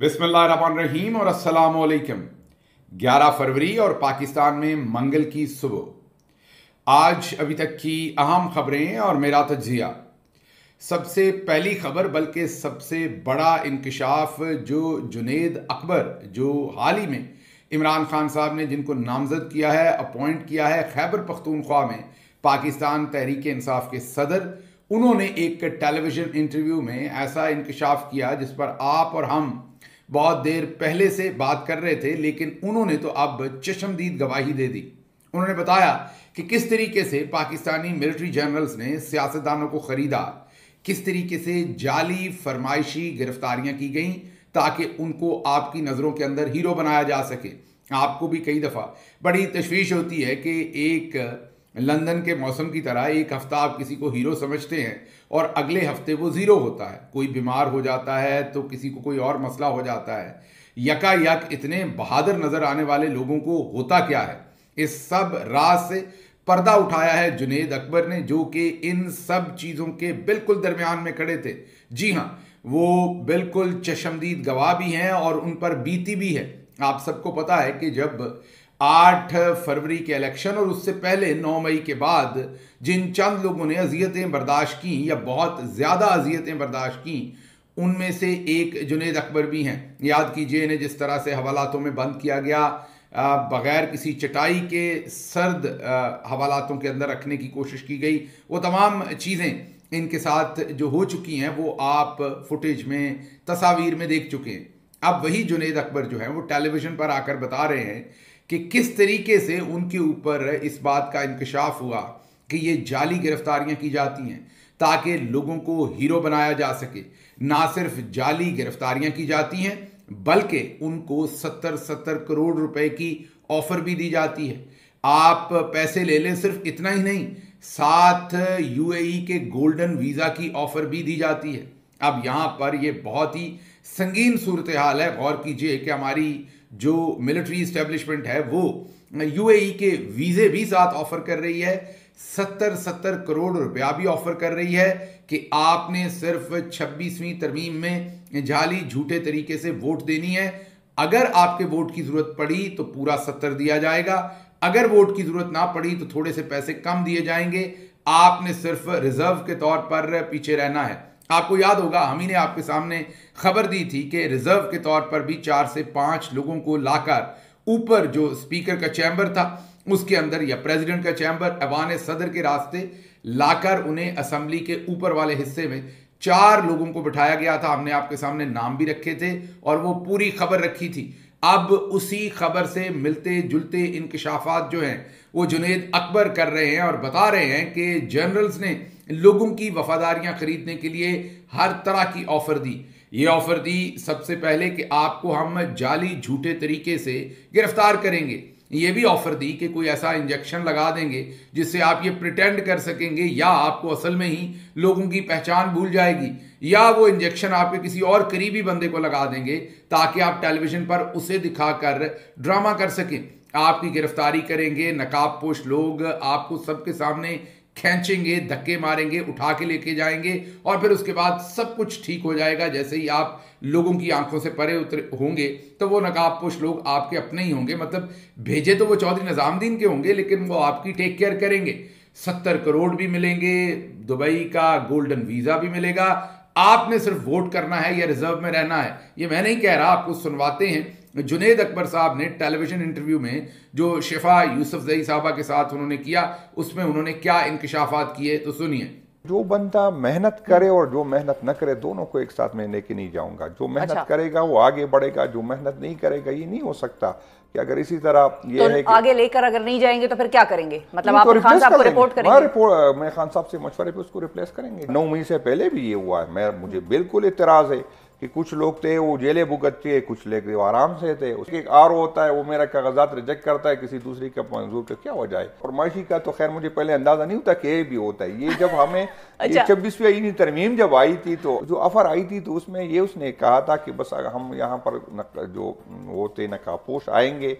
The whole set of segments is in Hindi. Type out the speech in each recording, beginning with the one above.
बिस्मिल्लाहिर्रहमानिर्रहीम और अस्सलाम वालेकुम। 11 फरवरी और पाकिस्तान में मंगल की सुबह। आज अभी तक की अहम खबरें और मेरा तज्जिया। सबसे पहली खबर बल्कि सबसे बड़ा इंकशाफ जो जुनेद अकबर, जो हाल ही में इमरान खान साहब ने जिनको नामजद किया है, अपॉइंट किया है खैबर पख्तूनख्वा में पाकिस्तान तहरीक इंसाफ के सदर, उन्होंने एक टेलीविज़न इंटरव्यू में ऐसा इंकशाफ किया जिस पर आप और हम बहुत देर पहले से बात कर रहे थे, लेकिन उन्होंने तो अब चश्मदीद गवाही दे दी। उन्होंने बताया कि किस तरीके से पाकिस्तानी मिलिट्री जनरल्स ने सियासतदानों को खरीदा, किस तरीके से जाली फरमाइशी गिरफ्तारियां की गईं ताकि उनको आपकी नज़रों के अंदर हीरो बनाया जा सके। आपको भी कई दफ़ा बड़ी तशवीश होती है कि एक लंदन के मौसम की तरह एक हफ्ता आप किसी को हीरो समझते हैं और अगले हफ्ते वो ज़ीरो होता है। कोई बीमार हो जाता है तो किसी को कोई और मसला हो जाता है। यकायक इतने बहादुर नज़र आने वाले लोगों को होता क्या है, इस सब राज से पर्दा उठाया है जुनेद अकबर ने, जो कि इन सब चीज़ों के बिल्कुल दरमियान में खड़े थे। जी हाँ, वो बिल्कुल चश्मदीद गवाह भी हैं और उन पर बीती भी है। आप सबको पता है कि जब 8 फरवरी के इलेक्शन और उससे पहले 9 मई के बाद जिन चंद लोगों ने अजियतें बर्दाश्त की या बहुत ज़्यादा अजियतें बर्दाश्त की, उनमें से एक जुनेद अकबर भी हैं। याद कीजिए इन्हें जिस तरह से हवालातों में बंद किया गया, बग़ैर किसी चटाई के सर्द हवालातों के अंदर रखने की कोशिश की गई। वो तमाम चीज़ें इनके साथ जो हो चुकी हैं वो आप फुटेज में, तस्वीर में देख चुके हैं। अब वही जुनेद अकबर जो है वो टेलीविज़न पर आकर बता रहे हैं कि किस तरीके से उनके ऊपर इस बात का इंकशाफ हुआ कि ये जाली गिरफ्तारियां की जाती हैं ताकि लोगों को हीरो बनाया जा सके। ना सिर्फ जाली गिरफ्तारियां की जाती हैं बल्कि उनको 70 करोड़ रुपए की ऑफर भी दी जाती है। आप पैसे ले लें, सिर्फ इतना ही नहीं, साथ यूएई के गोल्डन वीज़ा की ऑफर भी दी जाती है। अब यहाँ पर ये बहुत ही संगीन सूरत हाल है। गौर कीजिए कि हमारी जो मिलिट्री इस्टेब्लिशमेंट है वो यूएई के वीज़े भी साथ ऑफर कर रही है, 70 करोड़ रुपया भी ऑफर कर रही है कि आपने सिर्फ 26वीं तरमीम में जाली झूठे तरीके से वोट देनी है। अगर आपके वोट की ज़रूरत पड़ी तो पूरा 70 दिया जाएगा, अगर वोट की ज़रूरत ना पड़ी तो थोड़े से पैसे कम दिए जाएंगे। आपने सिर्फ रिजर्व के तौर पर पीछे रहना है। आपको याद होगा हम ही ने आपके सामने खबर दी थी कि रिजर्व के तौर पर भी 4 से 5 लोगों को लाकर ऊपर जो स्पीकर का चैम्बर था उसके अंदर या प्रेसिडेंट का चैम्बर ऐवान सदर के रास्ते लाकर उन्हें असेंबली के ऊपर वाले हिस्से में 4 लोगों को बिठाया गया था। हमने आपके सामने नाम भी रखे थे और वो पूरी खबर रखी थी। अब उसी खबर से मिलते जुलते इंकशाफात जो हैं वो जुनेद अकबर कर रहे हैं और बता रहे हैं कि जनरल्स ने लोगों की वफादारियां खरीदने के लिए हर तरह की ऑफर दी। ये ऑफर दी सबसे पहले कि आपको हम जाली झूठे तरीके से गिरफ्तार करेंगे। ये भी ऑफर दी कि कोई ऐसा इंजेक्शन लगा देंगे जिससे आप ये प्रिटेंड कर सकेंगे या आपको असल में ही लोगों की पहचान भूल जाएगी, या वो इंजेक्शन आपके किसी और करीबी बंदे को लगा देंगे ताकि आप टेलीविजन पर उसे दिखाकर ड्रामा कर सकें। आपकी गिरफ्तारी करेंगे, नकाबपोश लोग आपको सबके सामने खींचेंगे, धक्के मारेंगे, उठा के लेके जाएंगे और फिर उसके बाद सब कुछ ठीक हो जाएगा। जैसे ही आप लोगों की आंखों से परे उतर होंगे तो वो नकाबपोश लोग आपके अपने ही होंगे, मतलब भेजे तो वो चौधरी निजामुद्दीन के होंगे लेकिन वो आपकी टेक केयर करेंगे। 70 करोड़ भी मिलेंगे, दुबई का गोल्डन वीज़ा भी मिलेगा। आपने सिर्फ वोट करना है या रिजर्व में रहना है। ये मैं नहीं कह रहा, आपको सुनवाते हैं जुनेद अकबर साहब ने टेलीविजन इंटरव्यू में जो शिफा यूसुफजई साहबा के साथ उन्होंने किया, उसमें उन्होंने क्या इंकशाफात किए तो सुनिए। जो बंदा मेहनत करे और जो मेहनत न करे दोनों को एक साथ में लेके नहीं जाऊंगा। जो मेहनत करेगा वो आगे बढ़ेगा, जो मेहनत नहीं करेगा ये नहीं हो सकता कि अगर इसी तरह ये तो है कि आगे लेकर अगर नहीं जाएंगे तो फिर क्या करेंगे? मतलब आप खान साहब को रिपोर्ट करेंगे? मैं खान साहब से मशवरे पे उसको रिप्लेस करेंगे। 9 मई से पहले भी ये हुआ है। मुझे बिल्कुल इतराज है कि कुछ लोग थे वो जेलें भुगतते, कुछ लेके आराम से थे। उसके एक आर होता है वो मेरा कागजात रिजेक्ट करता है, किसी दूसरी का मंजूर का क्या वजह है। और माशी का तो खैर मुझे पहले अंदाजा नहीं होता कि ये भी होता है। ये जब हमें ये 26वीं तरमीम जब आई थी तो जो ऑफर आई थी तो उसमें ये उसने कहा था कि बस हम यहाँ पर जो होते नकाबपोश आएंगे,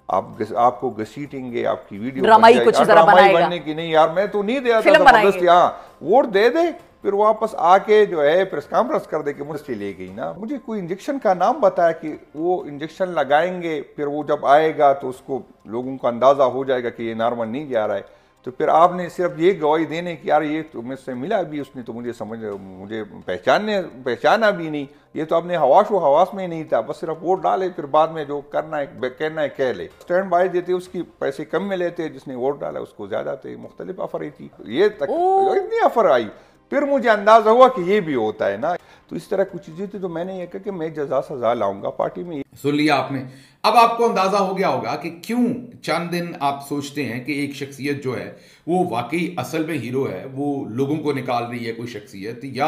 आपको घसीटेंगे, आपकी वीडियो बनने की नहीं यार, मैं तो नहीं दे रहा था जबरदस्ती। हाँ, वोट दे दे फिर वापस आके जो है प्रेस कॉन्फ्रेंस कर दे कि मुझे ले गई ना। मुझे कोई इंजेक्शन का नाम बताया कि वो इंजेक्शन लगाएंगे, फिर वो जब आएगा तो उसको लोगों को अंदाजा हो जाएगा कि ये नॉर्मल नहीं जा रहा है। तो फिर आपने सिर्फ ये गवाही देने की यार ये तो मुझसे मिला भी, उसने तो मुझे पहचाना भी नहीं, ये तो आपने हवास में ही नहीं था, बस सिर्फ वोट डाले, फिर बाद में जो करना है कहना है कह ले। स्टैंड बाय देते उसकी पैसे कम में लेते, जिसने वोट डाला उसको ज्यादा थे। मुख्तलिफ ऑफर आई थी, ये तक इतनी ऑफर आई, फिर मुझे अंदाजा हुआ कि ये भी होता है ना। तो इस तरह कुछ चीजें थी, तो मैंने ये कहा कि मैं जजा सजा लाऊंगा पार्टी में। सुन लिया आपने। अब आपको अंदाजा हो गया होगा कि क्यों चंद दिन आप सोचते हैं कि एक शख्सियत जो है वो वाकई असल में हीरो है, वो लोगों को निकाल रही है कोई शख्सियत, या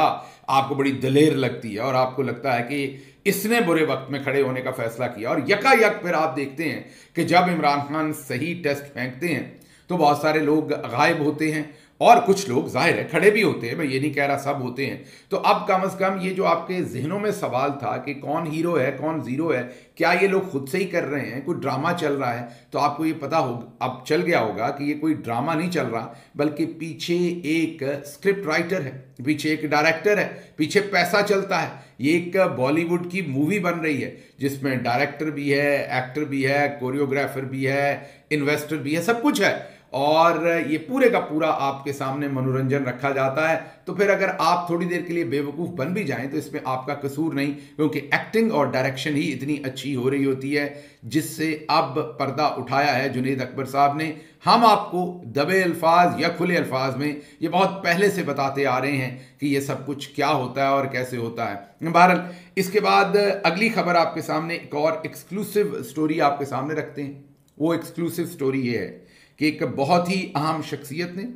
आपको बड़ी दलेर लगती है और आपको लगता है कि इसने बुरे वक्त में खड़े होने का फैसला किया। और यकायक फिर आप देखते हैं कि जब इमरान खान सही टेस्ट फेंकते हैं तो बहुत सारे लोग गायब होते हैं और कुछ लोग जाहिर है खड़े भी होते हैं, मैं ये नहीं कह रहा सब होते हैं। तो अब कम से कम ये जो आपके जहनों में सवाल था कि कौन हीरो है कौन जीरो है, क्या ये लोग खुद से ही कर रहे हैं, कोई ड्रामा चल रहा है, तो आपको ये पता हो अब चल गया होगा कि ये कोई ड्रामा नहीं चल रहा, बल्कि पीछे एक स्क्रिप्ट राइटर है, पीछे एक डायरेक्टर है, पीछे पैसा चलता है। ये एक बॉलीवुड की मूवी बन रही है जिसमें डायरेक्टर भी है, एक्टर भी है, कोरियोग्राफर भी है, इन्वेस्टर भी है, सब कुछ है, और ये पूरे का पूरा आपके सामने मनोरंजन रखा जाता है। तो फिर अगर आप थोड़ी देर के लिए बेवकूफ़ बन भी जाएं तो इसमें आपका कसूर नहीं, क्योंकि एक्टिंग और डायरेक्शन ही इतनी अच्छी हो रही होती है जिससे अब पर्दा उठाया है जुनैद अकबर साहब ने। हम आपको दबे अल्फाज या खुले अल्फाज में ये बहुत पहले से बताते आ रहे हैं कि ये सब कुछ क्या होता है और कैसे होता है। बहरहाल इसके बाद अगली खबर आपके सामने एक और एक्सक्लूसिव स्टोरी आपके सामने रखते हैं। वो एक्सक्लूसिव स्टोरी ये है कि एक बहुत ही अहम शख्सियत ने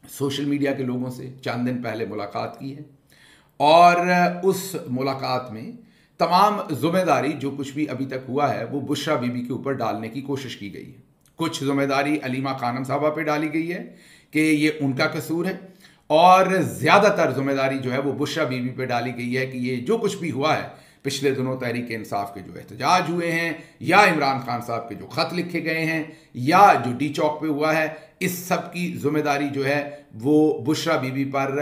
सोशल मीडिया के लोगों से चंद दिन पहले मुलाकात की है, और उस मुलाकात में तमाम जिम्मेदारी जो कुछ भी अभी तक हुआ है वो बुशरा बीबी के ऊपर डालने की कोशिश की गई है। कुछ जिम्मेदारी अलीमा खानम साहबा पे डाली गई है कि ये उनका कसूर है, और ज़्यादातर जिम्मेदारी जो है वो बुशरा बीबी पे डाली गई है कि ये जो कुछ भी हुआ है पिछले दिनों तहरीक इंसाफ के जो एहतजाज हुए हैं, या इमरान खान साहब के जो ख़त लिखे गए हैं, या जो डी चौक पे हुआ है, इस सब की जिम्मेदारी जो है वो बुशरा बीबी पर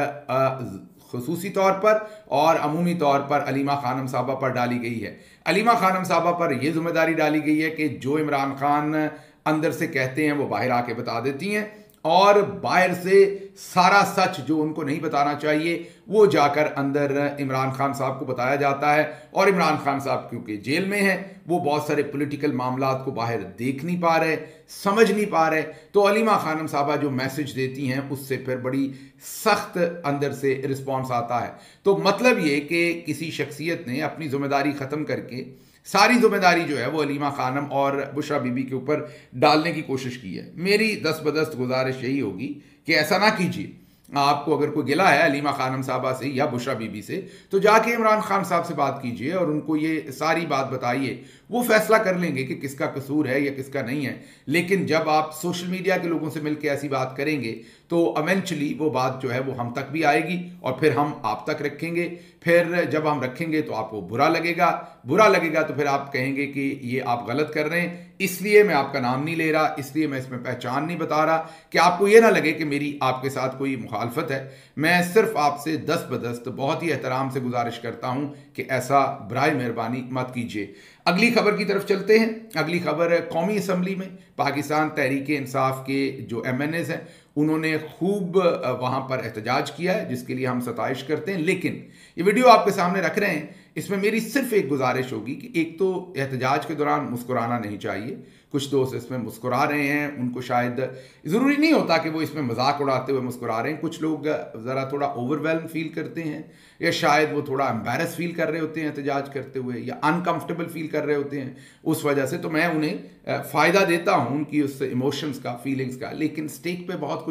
खुसूसी तौर पर और अमूमी तौर पर अलीमा खानम साहबा पर डाली गई है। अलीमा खानम साहबा पर यह जिम्मेदारी डाली गई है कि जो इमरान खान अंदर से कहते हैं वो बाहर आके बता देती हैं, और बाहर से सारा सच जो उनको नहीं बताना चाहिए वो जाकर अंदर इमरान खान साहब को बताया जाता है। और इमरान खान साहब क्योंकि जेल में हैं, वो बहुत सारे पॉलिटिकल मामलात को बाहर देख नहीं पा रहे, समझ नहीं पा रहे, तो अलीमा खानम साहबा जो मैसेज देती हैं उससे फिर बड़ी सख्त अंदर से रिस्पॉन्स आता है। तो मतलब ये कि किसी शख्सियत ने अपनी जिम्मेदारी ख़त्म करके सारी जिम्मेदारी जो है वो अलीमा खानम और बुशरा बीबी के ऊपर डालने की कोशिश की है। मेरी दस्तबदस्त गुजारिश यही होगी कि ऐसा ना कीजिए। आपको अगर कोई गिला है अलीमा खानम साहबा से या बुशरा बीबी से, तो जाके इमरान खान साहब से बात कीजिए और उनको ये सारी बात बताइए। वो फैसला कर लेंगे कि किसका कसूर है या किसका नहीं है। लेकिन जब आप सोशल मीडिया के लोगों से मिलकर ऐसी बात करेंगे तो इवेंचुअली वो बात जो है वो हम तक भी आएगी और फिर हम आप तक रखेंगे। फिर जब हम रखेंगे तो आपको बुरा लगेगा तो फिर आप कहेंगे कि ये आप गलत कर रहे हैं, इसलिए मैं आपका नाम नहीं ले रहा, इसलिए मैं इसमें पहचान नहीं बता रहा, कि आपको ये ना लगे कि मेरी आपके साथ कोई मुखालफत है। मैं सिर्फ आपसे दस्तबदस्त बहुत ही एहतराम से गुजारिश करता हूं कि ऐसा बराए मेहरबानी मत कीजिए। अगली खबर की तरफ चलते हैं। अगली खबर, कौमी असम्बली में पाकिस्तान तहरीक इंसाफ के जो MNAs हैं उन्होंने खूब वहाँ पर एहतजाज किया है, जिसके लिए हम सताइश करते हैं। लेकिन ये वीडियो आपके सामने रख रहे हैं, इसमें मेरी सिर्फ एक गुजारिश होगी कि एक तो एहतजाज के दौरान मुस्कुराना नहीं चाहिए। कुछ दोस्त इसमें मुस्कुरा रहे हैं, उनको शायद ज़रूरी नहीं होता कि वो इसमें मजाक उड़ाते हुए मुस्कुरा रहे हैं। कुछ लोग ज़रा थोड़ा ओवरवेल्म फील करते हैं, या शायद वो थोड़ा एम्बैरस फील कर रहे होते हैं एहतजाज करते हुए, या अनकंफर्टेबल फील कर रहे होते हैं उस वजह से। तो मैं उन्हें फ़ायदा देता हूँ उनकी उस इमोशंस का, फीलिंग्स का। लेकिन स्टेक पे बहुत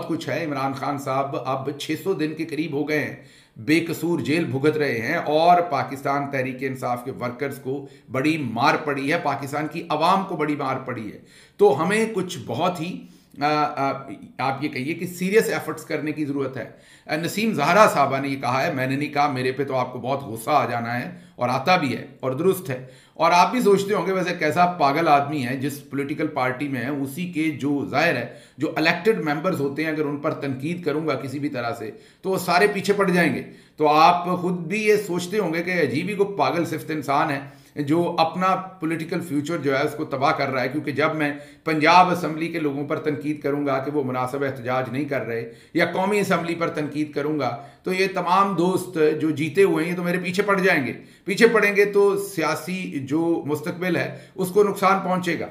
कुछ है। इमरान खान साहब अब 600 दिन के करीब हो गए हैं, बेकसूर जेल भुगत रहे हैं, और पाकिस्तान तहरीक इंसाफ के वर्कर्स को बड़ी मार पड़ी है, पाकिस्तान की आवाम को बड़ी मार पड़ी है। तो हमें कुछ बहुत ही आप ये कहिए कि सीरियस एफर्ट्स करने की ज़रूरत है। नसीम ज़हरा साहबा ने ये कहा है, मैंने नहीं कहा, मेरे पे तो आपको बहुत गुस्सा आ जाना है, और आता भी है और दुरुस्त है। और आप भी सोचते होंगे वैसे कैसा पागल आदमी है जिस पॉलिटिकल पार्टी में है, उसी के जो जाहिर है जो इलेक्टेड मेंबर्स होते हैं, अगर उन पर तनकीद करूंगा किसी भी तरह से तो वो सारे पीछे पड़ जाएंगे। तो आप खुद भी ये सोचते होंगे कि अजीब ही को पागल सिफ्त इंसान है जो अपना पॉलिटिकल फ्यूचर जो है उसको तबाह कर रहा है। क्योंकि जब मैं पंजाब असम्बली के लोगों पर तनकीद करूंगा कि वो मुनासिब एहतजाज नहीं कर रहे, या कौमी असम्बली पर तनकीद करूंगा, तो ये तमाम दोस्त जो जीते हुए हैं ये तो मेरे पीछे पड़ जाएंगे। पीछे पड़ेंगे तो सियासी जो मुस्तकबिल है उसको नुकसान पहुंचेगा।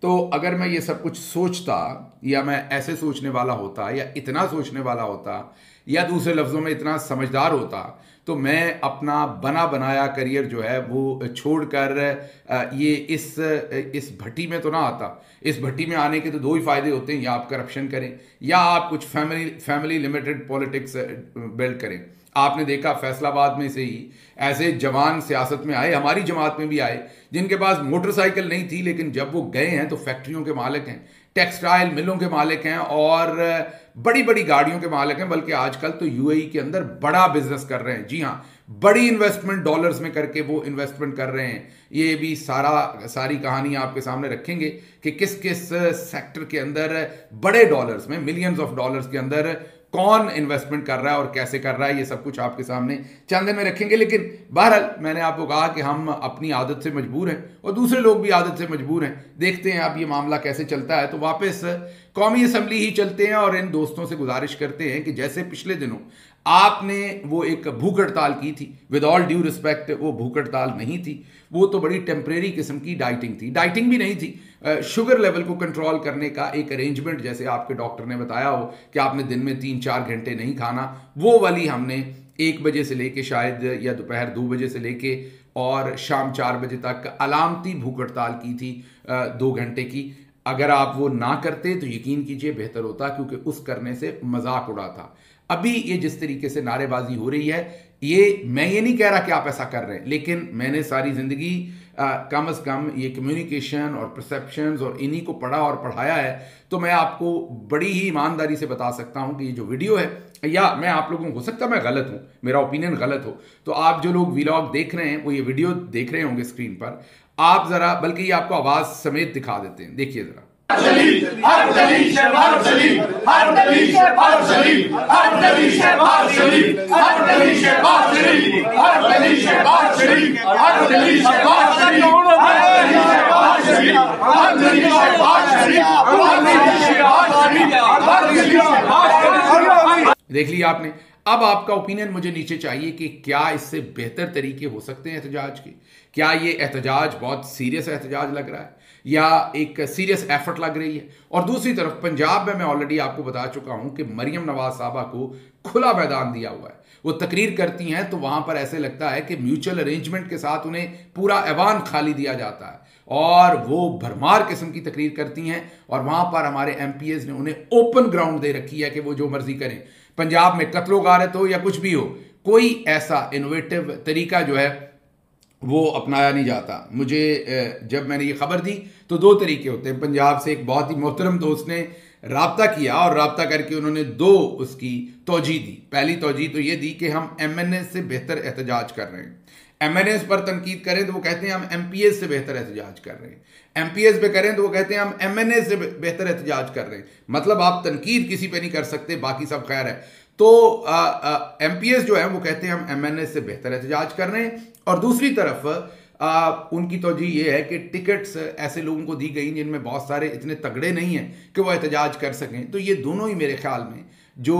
तो अगर मैं ये सब कुछ सोचता, या मैं ऐसे सोचने वाला होता, या इतना सोचने वाला होता, या दूसरे लफ्ज़ों में इतना समझदार होता, तो मैं अपना बना बनाया करियर जो है वो छोड़कर ये इस भट्टी में तो ना आता। इस भट्टी में आने के तो दो ही फायदे होते हैं, या आप करप्शन करें या आप कुछ फैमिली लिमिटेड पॉलिटिक्स बिल्ड करें। आपने देखा फैसलाबाद में से ही ऐसे जवान सियासत में आए, हमारी जमात में भी आए, जिनके पास मोटरसाइकिल नहीं थी, लेकिन जब वो गए हैं तो फैक्ट्रियों के मालिक हैं, टेक्सटाइल मिलों के मालिक हैं और बड़ी बड़ी गाड़ियों के मालिक हैं। बल्कि आजकल तो यूएई के अंदर बड़ा बिजनेस कर रहे हैं। जी हाँ, बड़ी इन्वेस्टमेंट डॉलर्स में करके वो इन्वेस्टमेंट कर रहे हैं। ये भी सारी कहानी आपके सामने रखेंगे कि किस किस सेक्टर के अंदर बड़े डॉलर्स में, मिलियंस ऑफ डॉलर्स के अंदर कौन इन्वेस्टमेंट कर रहा है और कैसे कर रहा है, ये सब कुछ आपके सामने चंद दिन में रखेंगे। लेकिन बहरहाल मैंने आपको कहा कि हम अपनी आदत से मजबूर हैं और दूसरे लोग भी आदत से मजबूर हैं। देखते हैं अब ये मामला कैसे चलता है। तो वापस कौमी असम्बली ही चलते हैं और इन दोस्तों से गुजारिश करते हैं कि जैसे पिछले दिनों आपने वो एक भूख हड़ताल की थी, विद ऑल ड्यू रिस्पेक्ट वो भूख हड़ताल नहीं थी, वो तो बड़ी टेम्परेरी किस्म की डाइटिंग थी। डाइटिंग भी नहीं थी, शुगर लेवल को कंट्रोल करने का एक अरेंजमेंट, जैसे आपके डॉक्टर ने बताया हो कि आपने दिन में 3-4 घंटे नहीं खाना, वो वाली हमने 1 बजे से लेके शायद या दोपहर 2 बजे से लेके और शाम 4 बजे तक अलामती भूख हड़ताल की थी 2 घंटे की। अगर आप वो ना करते तो यकीन कीजिए बेहतर होता, क्योंकि उस करने से मजाक उड़ा था। अभी ये जिस तरीके से नारेबाजी हो रही है, ये मैं ये नहीं कह रहा कि आप ऐसा कर रहे हैं, लेकिन मैंने सारी जिंदगी कम से कम ये कम्युनिकेशन और परसेप्शंस और इन्हीं को पढ़ा और पढ़ाया है। तो मैं आपको बड़ी ही ईमानदारी से बता सकता हूं कि ये जो वीडियो है, या मैं आप लोगों को, हो सकता है मैं गलत हूं, मेरा ओपिनियन गलत हो, तो आप जो लोग व्लॉग देख रहे हैं वो ये वीडियो देख रहे होंगे स्क्रीन पर, आप जरा, बल्कि ये आपको आवाज समेत दिखा देते हैं, देखिए जरा। देख लिया आपने। अब आपका ओपिनियन मुझे नीचे चाहिए कि क्या इससे बेहतर तरीके हो सकते हैं एहतजाज के? क्या ये एहतजाज बहुत सीरियस एहतजाज लग रहा है या एक सीरियस एफर्ट लग रही है? और दूसरी तरफ पंजाब में मैं ऑलरेडी आपको बता चुका हूं कि मरियम नवाज साहबा को खुला मैदान दिया हुआ है। वो तकरीर करती हैं तो वहां पर ऐसे लगता है कि म्यूचुअल अरेंजमेंट के साथ उन्हें पूरा ऐवान खाली दिया जाता है और वो भरमार किस्म की तकरीर करती हैं। और वहां पर हमारे MPs ने उन्हें ओपन ग्राउंड दे रखी है कि वो जो मर्जी करें। पंजाब में कत्लो गारत हो या कुछ भी हो, कोई ऐसा इनोवेटिव तरीका जो है वो अपनाया नहीं जाता। मुझे जब मैंने ये खबर दी तो 2 तरीके होते हैं। पंजाब से एक बहुत ही मोहतरम दोस्त ने राब्ता किया और राब्ता करके उन्होंने 2 उसकी तौजीह दी। पहली तौजीह तो ये दी कि हम MNA से बेहतर एहतजाज कर रहे हैं। MNAs पर तनकीद करें तो वो कहते हैं हम MPs से बेहतर एहतजाज कर रहे हैं। MPs पे करें तो वो कहते हैं हम MNA से बेहतर एहतजाज कर रहे हैं। मतलब आप तनकीद किसी पे नहीं कर सकते, बाकी सब खैर है। तो MPs जो है वो कहते हैं हम MNA से बेहतर एहतजाज कर रहे हैं। और दूसरी तरफ उनकी तौजीह ये है कि टिकट्स ऐसे लोगों को दी गई जिनमें बहुत सारे इतने तगड़े नहीं हैं कि वो एहतजाज कर सकें। तो ये दोनों ही मेरे ख्याल में जो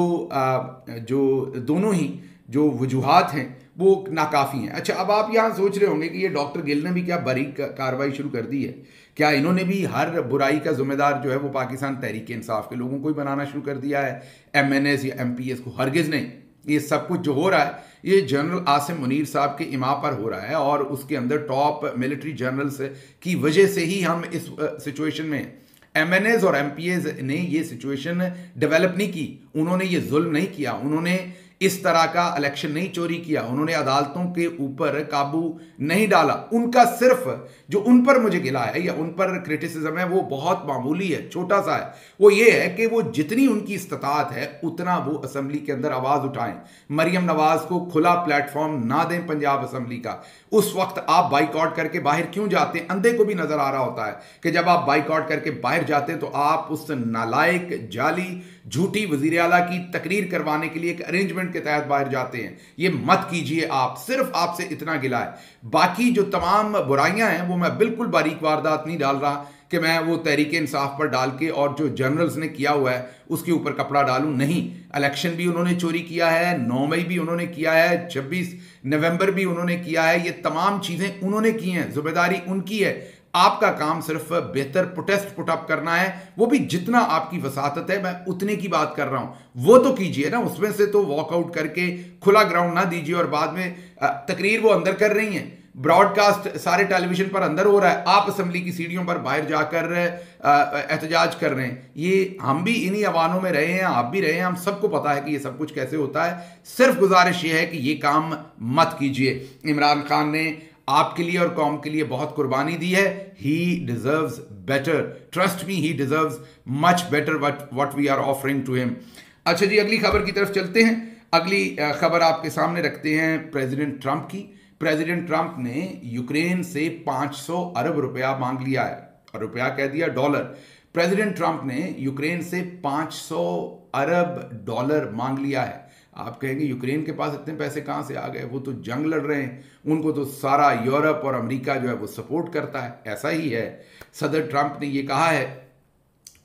दोनों ही जो वजूहात हैं वो नाकाफ़ी हैं। अच्छा, अब आप यहाँ सोच रहे होंगे कि ये डॉक्टर गिल ने भी क्या बारीक कार्रवाई शुरू कर दी है? क्या इन्होंने भी हर बुराई का जिम्मेदार जो है वो पाकिस्तान तहरीक इंसाफ के लोगों को ही बनाना शुरू कर दिया है, MNAs या MPs को? हरगिज़ नहीं। ये सब कुछ जो हो रहा है ये जनरल आसिम मुनीर साहब के इमा पर हो रहा है और उसके अंदर टॉप मिलिट्री जनरल्स की वजह से ही हम इस सिचुएशन में हैं। MNAs और MPs ने ये सिचुएशन डेवलप नहीं की, उन्होंने ये जुल्म नहीं किया, उन्होंने इस तरह का इलेक्शन नहीं चोरी किया, उन्होंने अदालतों के ऊपर काबू नहीं डाला। उनका सिर्फ जो उन पर मुझे गिला है या उन पर क्रिटिसिज्म है वो बहुत मामूली है, छोटा सा है। वो ये है कि वो जितनी उनकी इस्तात है उतना वो असेंबली के अंदर आवाज उठाएं। मरियम नवाज को खुला प्लेटफॉर्म ना दें पंजाब असेंबली का। उस वक्त आप बाइकआउट करके बाहर क्यों जाते हैं? अंधे को भी नजर आ रहा होता है कि जब आप बाइकआउट करके बाहर जाते हैं तो आप उस नालायक, जाली, झूठी वजीर आला की तकरीर करवाने के लिए एक अरेंजमेंट के तहत बाहर जाते हैं। ये मत कीजिए आप, सिर्फ आपसे इतना गिला है। बाकी जो तमाम बुराइयां हैं वो मैं बिल्कुल बारीक वारदात नहीं डाल रहा कि मैं वो तहरीक इंसाफ पर डाल के और जो जनरल्स ने किया हुआ है उसके ऊपर कपड़ा डालूं। नहीं, इलेक्शन भी उन्होंने चोरी किया है, 9 मई भी उन्होंने किया है, 26 नवंबर भी उन्होंने किया है। ये तमाम चीजें उन्होंने की हैं, जिम्मेदारी उनकी है। आपका काम सिर्फ बेहतर प्रोटेस्ट पुटअप करना है, वो भी जितना आपकी वसातत है, मैं उतने की बात कर रहा हूं। वो तो कीजिए ना, उसमें से तो वॉकआउट करके खुला ग्राउंड ना दीजिए और बाद में तकरीर वो अंदर कर रही हैं, ब्रॉडकास्ट सारे टेलीविजन पर अंदर हो रहा है, आप असेंबली की सीढ़ियों पर बाहर जाकर एहतजाज कर रहे हैं। ये हम भी इन्हीं अवानों में रहे हैं, आप भी रहे हैं, हम सबको पता है कि ये सब कुछ कैसे होता है। सिर्फ गुजारिश ये है कि ये काम मत कीजिए। इमरान खान ने आपके लिए और कौम के लिए बहुत कुर्बानी दी है। He deserves better, trust me, he deserves much better what we are offering to him. अच्छा जी, अगली खबर की तरफ चलते हैं। अगली खबर आपके सामने रखते हैं प्रेसिडेंट ट्रंप की। प्रेसिडेंट ट्रंप ने यूक्रेन से 500 अरब रुपया मांग लिया है, और रुपया कह दिया डॉलर। प्रेसिडेंट ट्रंप ने यूक्रेन से 500 अरब डॉलर मांग लिया है। आप कहेंगे यूक्रेन के पास इतने पैसे कहां से आ गए, वो तो जंग लड़ रहे हैं, उनको तो सारा यूरोप और अमेरिका जो है वो सपोर्ट करता है। ऐसा ही है, सदर ट्रंप ने ये कहा है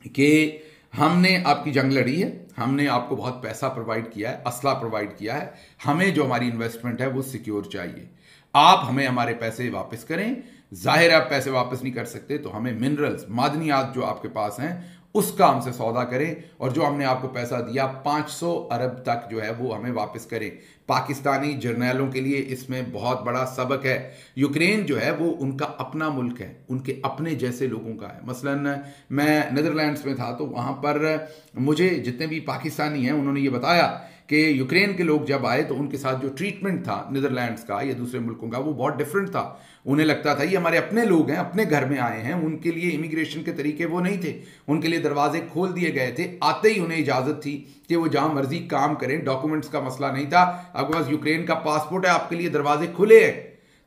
कि हमने आपकी जंग लड़ी है, हमने आपको बहुत पैसा प्रोवाइड किया है, असला प्रोवाइड किया है, हमें जो हमारी इन्वेस्टमेंट है वो सिक्योर चाहिए। आप हमें हमारे पैसे वापस करें। जाहिर है आप पैसे वापस नहीं कर सकते तो हमें मिनरल्स, मादनियात जो आपके पास हैं उसका हमसे सौदा करें, और जो हमने आपको पैसा दिया 500 अरब तक जो है वो हमें वापस करें। पाकिस्तानी जर्नैलों के लिए इसमें बहुत बड़ा सबक है। यूक्रेन जो है वो उनका अपना मुल्क है, उनके अपने जैसे लोगों का है। मसलन मैं नीदरलैंड्स में था तो वहाँ पर मुझे जितने भी पाकिस्तानी हैं उन्होंने ये बताया कि यूक्रेन के लोग जब आए तो उनके साथ जो ट्रीटमेंट था नीदरलैंड्स का या दूसरे मुल्कों का वो बहुत डिफरेंट था। उन्हें लगता था ये हमारे अपने लोग हैं, अपने घर में आए हैं, उनके लिए इमिग्रेशन के तरीके वो नहीं थे, उनके लिए दरवाजे खोल दिए गए थे। आते ही उन्हें इजाज़त थी कि वो जहां मर्जी काम करें, डॉक्यूमेंट्स का मसला नहीं था, आपके पास यूक्रेन का पासपोर्ट है, आपके लिए दरवाजे खुले हैं।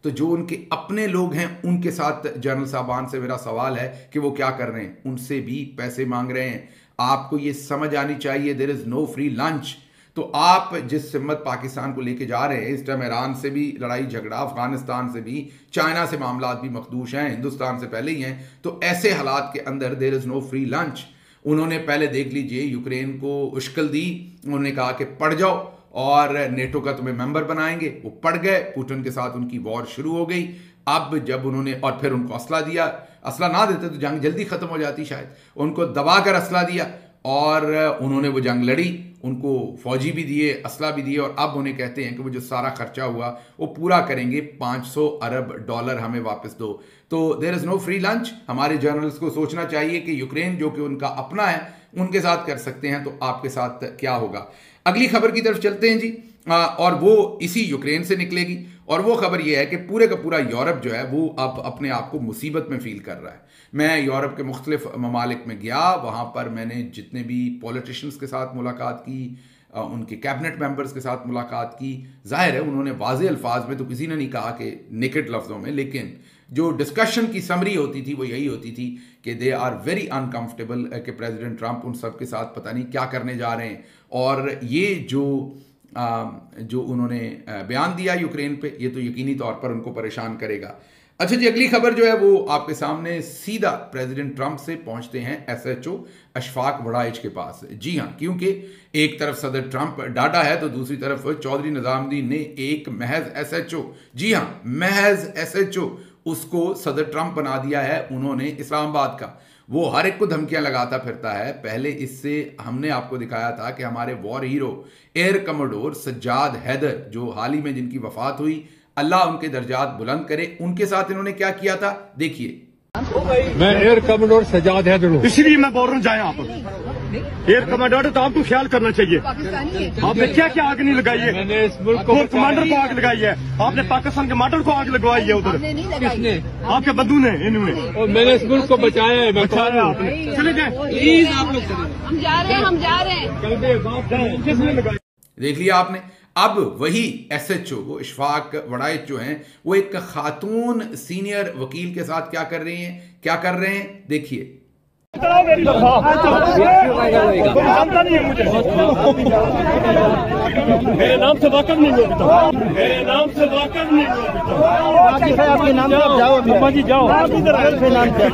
तो जो उनके अपने लोग हैं उनके साथ जनरल साहबान से मेरा सवाल है कि वो क्या कर रहे हैं, उनसे भी पैसे मांग रहे हैं। आपको ये समझ आनी चाहिए, there is no free lunch. तो आप जिस हिम्मत पाकिस्तान को लेके जा रहे हैं, इस टाइम ईरान से भी लड़ाई झगड़ा, अफगानिस्तान से भी, चाइना से मामला भी मखदूश हैं, हिंदुस्तान से पहले ही हैं। तो ऐसे हालात के अंदर there is no free lunch. उन्होंने पहले देख लीजिए यूक्रेन को उश्कल दी, उन्होंने कहा कि पढ़ जाओ और नेटो का तुम्हें मेंबर बनाएंगे, वो पढ़ गए, पुतिन के साथ उनकी वॉर शुरू हो गई। अब जब उन्होंने और फिर उनको असला दिया, असला ना देते तो जंग जल्दी खत्म हो जाती शायद, उनको दबाकर असला दिया और उन्होंने वो जंग लड़ी, उनको फौजी भी दिए, असला भी दिए, और अब उन्हें कहते हैं कि वो जो सारा खर्चा हुआ वो पूरा करेंगे, 500 अरब डॉलर हमें वापस दो। तो there is no free lunch. हमारे जर्नलिस्ट को सोचना चाहिए कि यूक्रेन जो कि उनका अपना है उनके साथ कर सकते हैं तो आपके साथ क्या होगा। अगली खबर की तरफ चलते हैं जी, और वो इसी यूक्रेन से निकलेगी, और वो खबर ये है कि पूरे का पूरा यूरोप जो है वो अब अपने आप को मुसीबत में फील कर रहा है। मैं यूरोप के मुख्तलिफ ममालिक में गया, वहाँ पर मैंने जितने भी पॉलिटिशियंस के साथ मुलाकात की, उनके कैबिनेट मेंबर्स के साथ मुलाकात की। जाहिर है उन्होंने वाज़े अल्फाज में तो किसी ने नहीं कहा कि नेकेड लफ्ज़ों में, लेकिन जो डिस्कशन की समरी होती थी वो यही होती थी कि दे आर वेरी अनकंफर्टेबल कि प्रेसिडेंट ट्रंप उन सब के साथ पता नहीं क्या करने जा रहे हैं। और ये जो उन्होंने बयान दिया यूक्रेन पे, ये तो यकीनी तौर पर उनको परेशान करेगा। अच्छा जी, अगली खबर जो है वो आपके सामने सीधा प्रेसिडेंट ट्रंप से पहुंचते हैं SHO अशफाक वड़ाइच के पास। जी हाँ, क्योंकि एक तरफ सदर ट्रंप डाटा है तो दूसरी तरफ चौधरी निजामुद्दीन ने एक महज SHO, जी हाँ महज SHO, उसको सदर ट्रंप बना दिया है उन्होंने इस्लामाबाद का। वो हर एक को धमकियां लगाता फिरता है। पहले इससे हमने आपको दिखाया था कि हमारे war hero air commodore Sajjad Haider, जो हाल ही में जिनकी वफात हुई, अल्लाह उनके दर्जात बुलंद करे, उनके साथ इन्होंने क्या किया था, देखिए। मैं एयर कमोडोर सज्जाद हैदर हूं, इसलिए मैं बोल रहा हूं जाए आप। एयर कमांडर तो आपको ख्याल करना चाहिए। आपने क्या क्या आग नहीं लगाई है? मैंने इस मुल्क को कमांडर को आग लगाई है, आपने पाकिस्तान के मॉडल को आग लगवाई है उधर। किसने? आपके बंधु ने, इन्होंने। और मैंने इस मुल्क को बचाया है। बचाया आपने। चले जाए प्लीज, आप लोग हम जा रहे हैं। किसने लगाई? देख लिया आपने। अब वही SHO वो इशफाक वड़ाइच जो हैं वो एक खातून सीनियर वकील के साथ क्या कर रहे हैं देखिए। मेरे नाम से वाकफ नहीं हो, मेरे नाम से वाकफ नहीं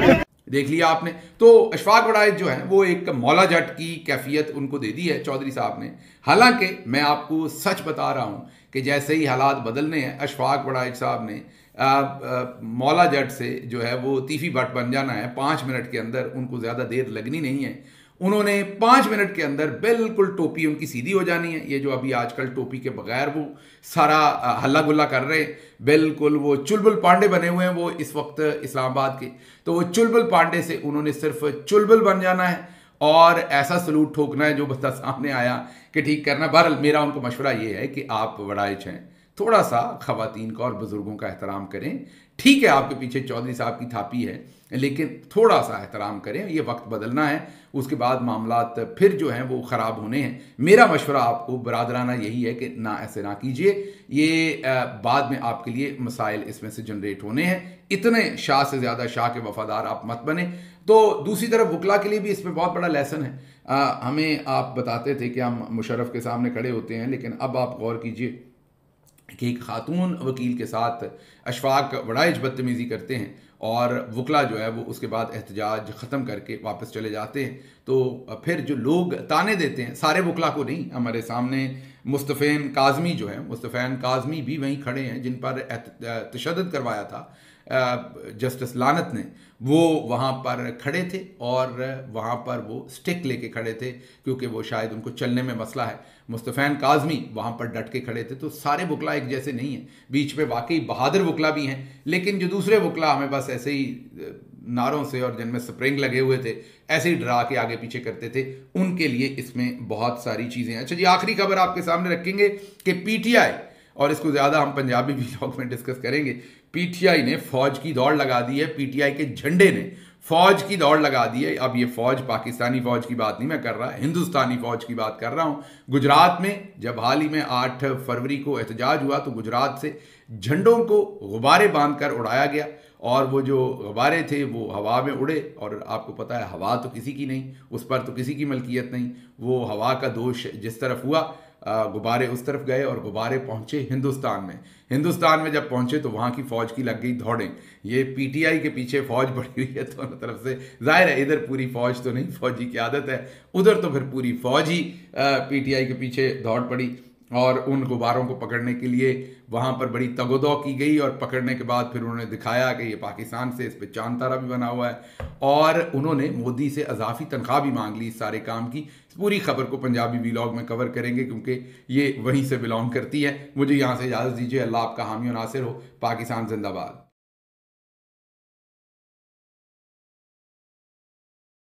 हो। देख लिया आपने। तो इशफाक वड़ाइच जो है वो एक मौला जट की कैफियत उनको दे दी है चौधरी साहब ने। हालांकि मैं आपको सच बता रहा हूं कि जैसे ही हालात बदलने हैं, इशफाक वड़ाइच साहब ने मौला जट से जो है वो तीफी भट्ट बन जाना है 5 मिनट के अंदर। उनको ज़्यादा देर लगनी नहीं है। उन्होंने 5 मिनट के अंदर बिल्कुल टोपी उनकी सीधी हो जानी है। ये जो अभी आजकल टोपी के बगैर वो सारा हल्ला गुल्ला कर रहे हैं, बिल्कुल वो चुलबुल पांडे बने हुए हैं वो इस वक्त इस्लामाबाद के। तो वो चुलबुल पांडे से उन्होंने सिर्फ चुलबुल बन जाना है और ऐसा सलूट ठोकना है जो बंदा सामने आया कि ठीक करना। बहरहाल मेरा उनको मशवरा ये है कि आप वड़ाइच हैं, थोड़ा सा खवातीन का और बुजुर्गों का एहतराम करें। ठीक है आपके पीछे चौधरी साहब की थापी है, लेकिन थोड़ा सा एहतराम करें। ये वक्त बदलना है, उसके बाद मामलात फिर जो हैं वो ख़राब होने हैं। मेरा मशवरा आपको बरादराना यही है कि ना ऐसे ना कीजिए। ये बाद में आपके लिए मसाइल इसमें से जनरेट होने हैं। इतने शाह से ज़्यादा शाह के वफादार आप मत बने। तो दूसरी तरफ वकला के लिए भी इसमें बहुत बड़ा लेसन है। हमें आप बताते थे कि हम मुशर्रफ के सामने खड़े होते हैं, लेकिन अब आप गौर कीजिए कि एक खातून वकील के साथ इशफाक वड़ाइच बदतमीज़ी करते हैं और वकला जो है वो उसके बाद एहतजाज ख़त्म करके वापस चले जाते हैं। तो फिर जो लोग ताने देते हैं, सारे वकला को नहीं, हमारे सामने मुस्तफ़ैन काज़मी जो है, मुस्तफ़ैन काज़मी भी वहीं खड़े हैं जिन पर तशद्दुद करवाया था जस्टिस लानत ने। वो वहाँ पर खड़े थे और वहाँ पर वो स्टिक लेके खड़े थे क्योंकि वो शायद उनको चलने में मसला है। मुस्तफ़ैन काज़मी वहाँ पर डट के खड़े थे। तो सारे वकला एक जैसे नहीं हैं, बीच में वाकई बहादुर वकला भी हैं, लेकिन जो दूसरे वकला हमें बस ऐसे ही नारों से और जिनमें स्प्रिंग लगे हुए थे ऐसे ही डरा के आगे पीछे करते थे, उनके लिए इसमें बहुत सारी चीज़ें हैं। अच्छा जी, आखिरी खबर आपके सामने रखेंगे कि PTI, और इसको ज़्यादा हम पंजाबी व्लॉग में डिस्कस करेंगे, PTI ने फौज की दौड़ लगा दी है। PTI के झंडे ने फौज की दौड़ लगा दी है। अब ये फौज पाकिस्तानी फौज की बात नहीं मैं कर रहा, हिंदुस्तानी फौज की बात कर रहा हूँ। गुजरात में जब हाल ही में 8 फरवरी को एहतजाज हुआ तो गुजरात से झंडों को गुब्बारे बांध कर उड़ाया गया और वो जो गुब्बारे थे वो हवा में उड़े। और आपको पता है हवा तो किसी की नहीं, उस पर तो किसी की मलकियत नहीं। वो हवा का दोष जिस तरफ हुआ गुब्बारे उस तरफ गए और गुब्बारे पहुंचे हिंदुस्तान में। हिंदुस्तान में जब पहुंचे तो वहां की फौज की लग गई दौड़ें। ये PTI के पीछे फौज बढ़ी हुई है दोनों तरफ से। जाहिर है इधर पूरी फौज तो नहीं, फौजी की आदत है, उधर तो फिर पूरी फौज ही PTI के पीछे दौड़ पड़ी और उन गुब्बारों को पकड़ने के लिए वहाँ पर बड़ी तगोदौ की गई। और पकड़ने के बाद फिर उन्होंने दिखाया कि ये पाकिस्तान से, इस पर चांद तारा भी बना हुआ है, और उन्होंने मोदी से अजाफी तनख्वाह भी मांग ली इस सारे काम की। इस पूरी खबर को पंजाबी व्लॉग में कवर करेंगे क्योंकि ये वहीं से बिलोंग करती है। मुझे यहाँ से इजाज़त दीजिए। अल्लाह आपका हामी और नासिर हो। पाकिस्तान जिंदाबाद।